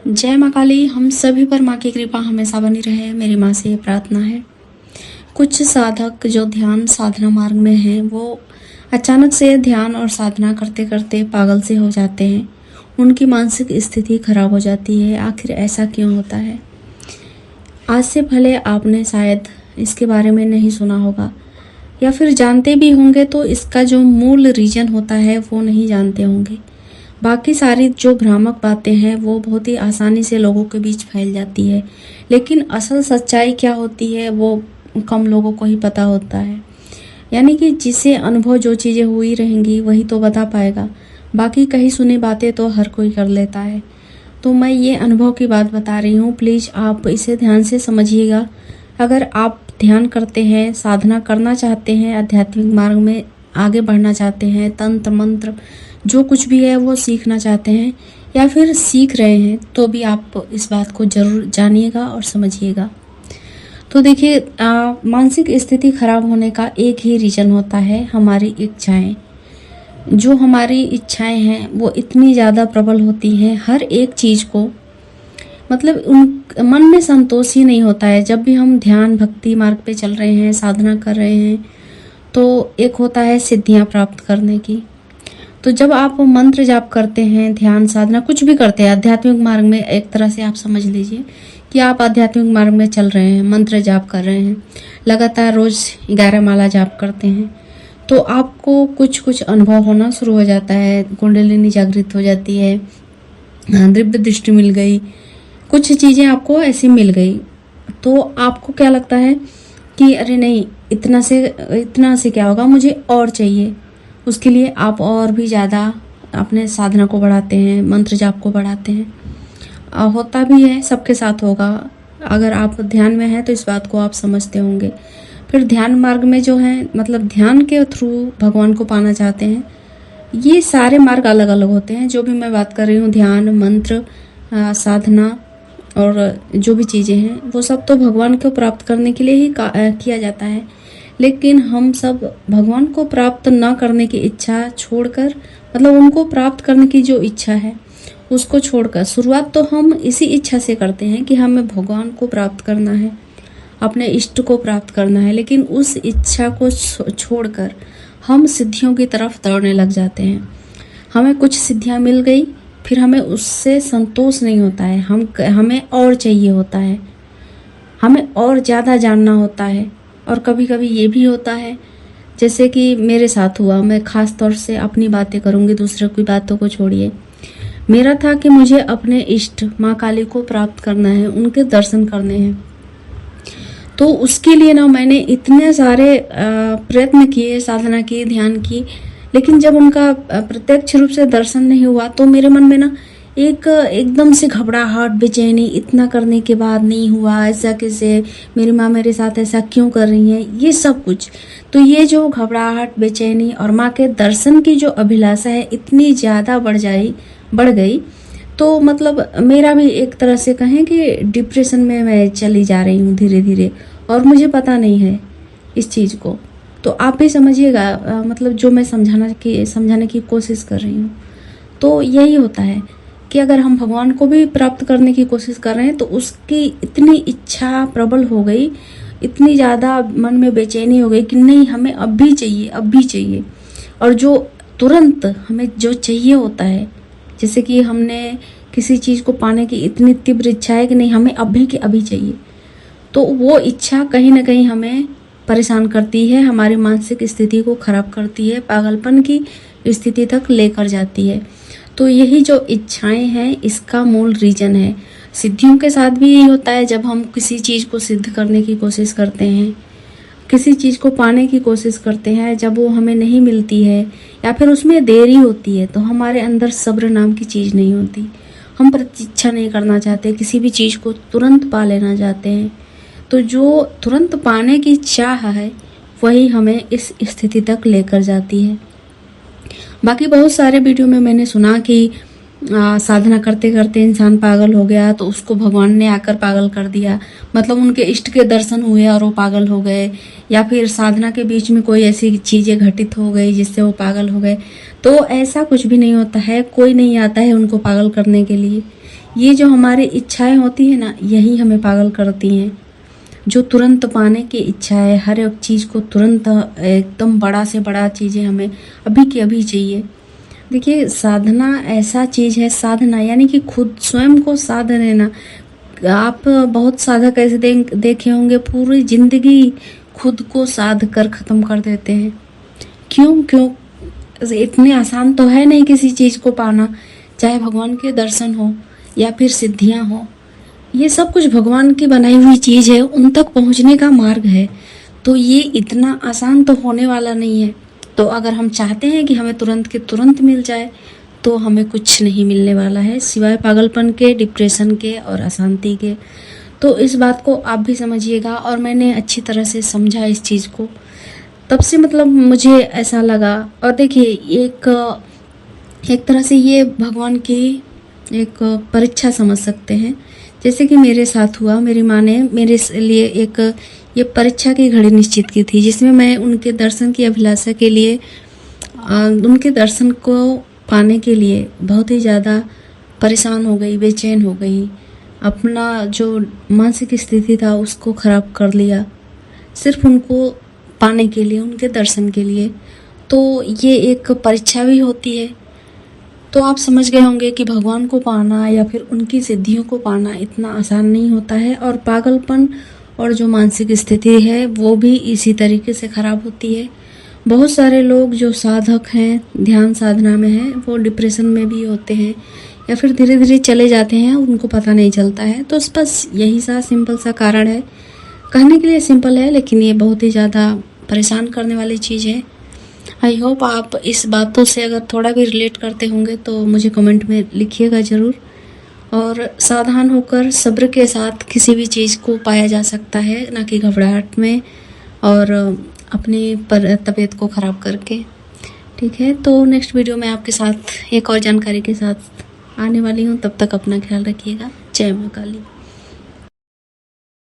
जय माँ काली। हम सभी पर माँ की कृपा हमेशा बनी रहे, मेरी माँ से ये प्रार्थना है। कुछ साधक जो ध्यान साधना मार्ग में हैं वो अचानक से ध्यान और साधना करते करते पागल से हो जाते हैं। उनकी मानसिक स्थिति खराब हो जाती है। आखिर ऐसा क्यों होता है? आज से पहले आपने शायद इसके बारे में नहीं सुना होगा, या फिर जानते भी होंगे तो इसका जो मूल रीजन होता है वो नहीं जानते होंगे। बाकी सारी जो भ्रामक बातें हैं वो बहुत ही आसानी से लोगों के बीच फैल जाती है, लेकिन असल सच्चाई क्या होती है वो कम लोगों को ही पता होता है। यानी कि जिसे अनुभव जो चीज़ें हुई रहेंगी वही तो बता पाएगा, बाकी कहीं सुनी बातें तो हर कोई कर लेता है। तो मैं ये अनुभव की बात बता रही हूँ, प्लीज़ आप इसे ध्यान से समझिएगा। अगर आप ध्यान करते हैं, साधना करना चाहते हैं, आध्यात्मिक मार्ग में आगे बढ़ना चाहते हैं, तंत्र मंत्र जो कुछ भी है वो सीखना चाहते हैं या फिर सीख रहे हैं, तो भी आप इस बात को जरूर जानिएगा और समझिएगा। तो देखिए, मानसिक स्थिति खराब होने का एक ही रीज़न होता है, हमारी इच्छाएं। जो हमारी इच्छाएं हैं वो इतनी ज़्यादा प्रबल होती हैं, हर एक चीज़ को मतलब उन मन में संतोष ही नहीं होता है। जब भी हम ध्यान भक्ति मार्ग पे चल रहे हैं, साधना कर रहे हैं, तो एक होता है सिद्धियां प्राप्त करने की। तो जब आप मंत्र जाप करते हैं, ध्यान साधना कुछ भी करते हैं आध्यात्मिक मार्ग में, एक तरह से आप समझ लीजिए कि आप आध्यात्मिक मार्ग में चल रहे हैं, मंत्र जाप कर रहे हैं, लगातार रोज 11 माला जाप करते हैं, तो आपको कुछ कुछ अनुभव होना शुरू हो जाता है। कुंडलिनी जागृत हो जाती है, दिव्य दृष्टि मिल गई, कुछ चीज़ें आपको ऐसी मिल गई। तो आपको क्या लगता है कि अरे नहीं, इतना से क्या होगा, मुझे और चाहिए। उसके लिए आप और भी ज़्यादा अपने साधना को बढ़ाते हैं, मंत्र जाप को बढ़ाते हैं। होता भी है, सबके साथ होगा। अगर आप ध्यान में हैं तो इस बात को आप समझते होंगे। फिर ध्यान मार्ग में जो है, मतलब ध्यान के थ्रू भगवान को पाना चाहते हैं, ये सारे मार्ग अलग अलग होते हैं। जो भी मैं बात कर रही हूँ, ध्यान, मंत्र, साधना और जो भी चीज़ें हैं, वो सब तो भगवान को प्राप्त करने के लिए ही किया जाता है। लेकिन हम सब भगवान को प्राप्त ना करने की इच्छा छोड़कर, मतलब उनको प्राप्त करने की जो इच्छा है उसको छोड़कर, शुरुआत तो हम इसी इच्छा से करते हैं कि हमें भगवान को प्राप्त करना है, अपने इष्ट को प्राप्त करना है, लेकिन उस इच्छा को छोड़कर हम सिद्धियों की तरफ दौड़ने लग जाते हैं। हमें कुछ सिद्धियां मिल गई, फिर हमें उससे संतोष नहीं होता है, हमें और चाहिए होता है, हमें और ज़्यादा जानना होता है। और कभी कभी ये भी होता है, जैसे कि मेरे साथ हुआ, मैं ख़ास तौर से अपनी बातें करूँगी, दूसरों की बातों को छोड़िए। मेरा था कि मुझे अपने इष्ट माँ काली को प्राप्त करना है, उनके दर्शन करने हैं। तो उसके लिए ना मैंने इतने सारे प्रयत्न किए, साधना की, ध्यान की, लेकिन जब उनका प्रत्यक्ष रूप से दर्शन नहीं हुआ तो मेरे मन में ना एकदम से घबराहट, बेचैनी, इतना करने के बाद नहीं हुआ, ऐसा कैसे, मेरी माँ मेरे साथ ऐसा क्यों कर रही है, ये सब कुछ। तो ये जो घबराहट, बेचैनी और माँ के दर्शन की जो अभिलाषा है इतनी ज़्यादा बढ़ गई, तो मतलब मेरा भी एक तरह से कहें कि डिप्रेशन में मैं चली जा रही हूँ धीरे धीरे, और मुझे पता नहीं है इस चीज़ को। तो आप भी समझिएगा, मतलब जो मैं समझाने की कोशिश कर रही हूँ। तो यही होता है कि अगर हम भगवान को भी प्राप्त करने की कोशिश कर रहे हैं तो उसकी इतनी इच्छा प्रबल हो गई, इतनी ज़्यादा मन में बेचैनी हो गई कि नहीं, हमें अब भी चाहिए। और जो तुरंत हमें जो चाहिए होता है, जैसे कि हमने किसी चीज़ को पाने की इतनी तीव्र इच्छा है कि नहीं, हमें अभी के अभी चाहिए, तो वो इच्छा कहीं ना कहीं हमें परेशान करती है, हमारी मानसिक स्थिति को खराब करती है, पागलपन की स्थिति तक लेकर जाती है। तो यही जो इच्छाएं हैं इसका मूल रीजन है। सिद्धियों के साथ भी यही होता है। जब हम किसी चीज़ को सिद्ध करने की कोशिश करते हैं, किसी चीज़ को पाने की कोशिश करते हैं, जब वो हमें नहीं मिलती है या फिर उसमें देरी होती है, तो हमारे अंदर सब्र नाम की चीज़ नहीं होती। हम प्रतीक्षा नहीं करना चाहते, किसी भी चीज़ को तुरंत पा लेना चाहते हैं। तो जो तुरंत पाने की चाह है वही हमें इस स्थिति तक लेकर जाती है। बाकी बहुत सारे वीडियो में मैंने सुना कि साधना करते करते इंसान पागल हो गया तो उसको भगवान ने आकर पागल कर दिया, मतलब उनके इष्ट के दर्शन हुए और वो पागल हो गए, या फिर साधना के बीच में कोई ऐसी चीज़ें घटित हो गई जिससे वो पागल हो गए। तो ऐसा कुछ भी नहीं होता है, कोई नहीं आता है उनको पागल करने के लिए। ये जो हमारी इच्छाएं होती है ना, यही हमें पागल करती हैं। जो तुरंत पाने की इच्छा है, हर एक चीज़ को तुरंत एकदम बड़ा से बड़ा चीज़ें हमें अभी के अभी चाहिए। देखिए, साधना ऐसा चीज़ है, साधना यानी कि खुद स्वयं को साध लेना। आप बहुत साधक ऐसे देखे होंगे, पूरी जिंदगी खुद को साध कर ख़त्म कर देते हैं। क्यों? इतने आसान तो है नहीं किसी चीज़ को पाना, चाहे भगवान के दर्शन हो या फिर सिद्धियां हो। ये सब कुछ भगवान की बनाई हुई चीज़ है, उन तक पहुंचने का मार्ग है। तो ये इतना आसान तो होने वाला नहीं है। तो अगर हम चाहते हैं कि हमें तुरंत के तुरंत मिल जाए, तो हमें कुछ नहीं मिलने वाला है सिवाय पागलपन के, डिप्रेशन के और अशांति के। तो इस बात को आप भी समझिएगा, और मैंने अच्छी तरह से समझा इस चीज़ को, तब से मतलब मुझे ऐसा लगा। और देखिए, एक तरह से ये भगवान की एक परीक्षा समझ सकते हैं, जैसे कि मेरे साथ हुआ। मेरी माँ ने मेरे लिए एक ये परीक्षा की घड़ी निश्चित की थी, जिसमें मैं उनके दर्शन की अभिलाषा के लिए, उनके दर्शन को पाने के लिए बहुत ही ज़्यादा परेशान हो गई, बेचैन हो गई। अपना जो मानसिक स्थिति था उसको ख़राब कर लिया, सिर्फ उनको पाने के लिए, उनके दर्शन के लिए। तो ये एक परीक्षा भी होती है। तो आप समझ गए होंगे कि भगवान को पाना या फिर उनकी सिद्धियों को पाना इतना आसान नहीं होता है। और पागलपन और जो मानसिक स्थिति है वो भी इसी तरीके से ख़राब होती है। बहुत सारे लोग जो साधक हैं, ध्यान साधना में हैं, वो डिप्रेशन में भी होते हैं या फिर धीरे धीरे चले जाते हैं, उनको पता नहीं चलता है। तो बस यही सा सिंपल सा कारण है। कहने के लिए सिंपल है, लेकिन ये बहुत ही ज़्यादा परेशान करने वाली चीज़ है। आई होप आप इस बातों से अगर थोड़ा भी रिलेट करते होंगे तो मुझे कमेंट में लिखिएगा ज़रूर। और सावधान होकर सब्र के साथ किसी भी चीज़ को पाया जा सकता है, ना कि घबराहट में और अपनी तबीयत को ख़राब करके। ठीक है, तो नेक्स्ट वीडियो में आपके साथ एक और जानकारी के साथ आने वाली हूँ। तब तक अपना ख्याल रखिएगा। जय माँ काली।